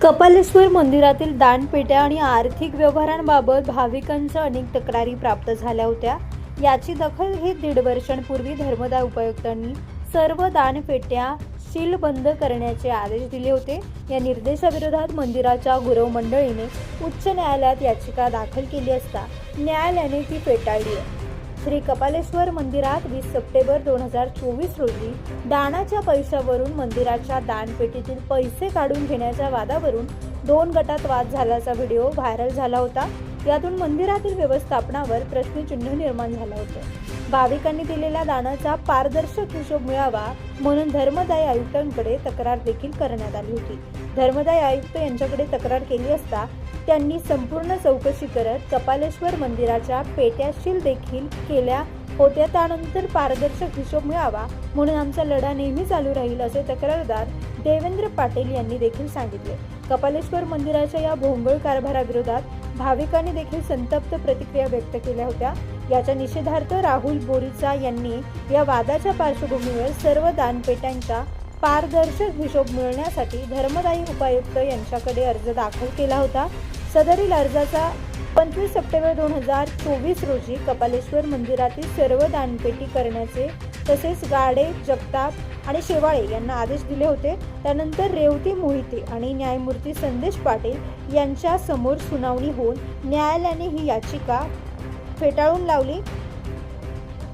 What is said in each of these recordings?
कपालेश्वर मंदिरातील दानपेट्या आणि आर्थिक व्यवहारांबाबत भाविकांच्या अनेक तक्रारी प्राप्त झाल्या होत्या। याची दखल घेत 1.5 वर्षांपूर्वी धर्मदाय उपायुक्तांनी सर्व दानपेट्या सीलबंद करण्याचे आदेश दिले होते। या निर्देशाविरोधात मंदिराच्या गुरव मंडळीने उच्च न्यायालयात याचिका दाखल केली असता न्यायालयाने ती फेटाळली आहे। श्री कपालेश्वर मंदिरात 20 सप्टेंबर 2024 रोजी दानाच्या पैशावरून मंदिराच्या दानपेटीतील पैसे काढून घेण्याच्या वादावरून 2 गटात वाद झाल्याचा व्हिडिओ व्हायरल झाला होता। यातून मंदिरातील व्यवस्थापनावर प्रश्नचिन्ह निर्माण झालं होतं। भाविकांनी दिलेल्या दानाचा पारदर्शक हिशोब मिळावा म्हणून धर्मदाय आयुक्तांकडे तक्रार देखील करण्यात आली होती। धर्मदाय आयुक्त यांच्याकडे तक्रार केली असता त्यांनी संपूर्ण चौकशी करत कपालेश्वर मंदिराच्या पेट्या सील देखील केल्या होत्या। त्यानंतर पारदर्शक हिशोब मिळावा म्हणून आमचा लढा नेहमी चालू राहील असे तक्रारदार देवेंद्र पाटील यांनी देखील सांगितले। कपालेश्वर मंदिराच्या या भोंगळ कारभाराविरोधात भाविकांनी देखील संतप्त प्रतिक्रिया व्यक्त केल्या होत्या। याच्या निषेधार्थ राहुल बोरीचा यांनी या वादाच्या पार्श्वभूमीवर सर्व दानपेट्यांचा पारदर्शक हिशोब मिळण्यासाठी धर्मदायी उपायुक्त यांच्याकडे अर्ज दाखल केला होता। सदरील अर्जाचा 25 सप्टेंबर 2024 रोजी कपालेश्वर मंदिरातील सर्व दानपेटी करण्याचे तसेच गाडे, जगताप आणि शेवाळे यांना आदेश दिले होते। त्यानंतर रेवती मोहिते आणि न्यायमूर्ती संदेश पाटील यांच्या समोर सुनावणी होऊन न्यायालयाने ही याचिका फेटाळून लावली।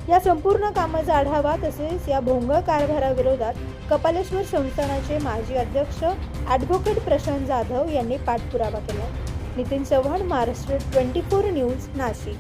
या संपूर्ण कामाचा आढावा तसेच या भोंगळ कारभाराविरोधात कपालेश्वर संस्थानाचे माजी अध्यक्ष ॲडव्होकेट प्रशांत जाधव यांनी पाठपुरावा केला। नितीन चव्हाण, महाराष्ट्र 24 न्यूज, नाशिक।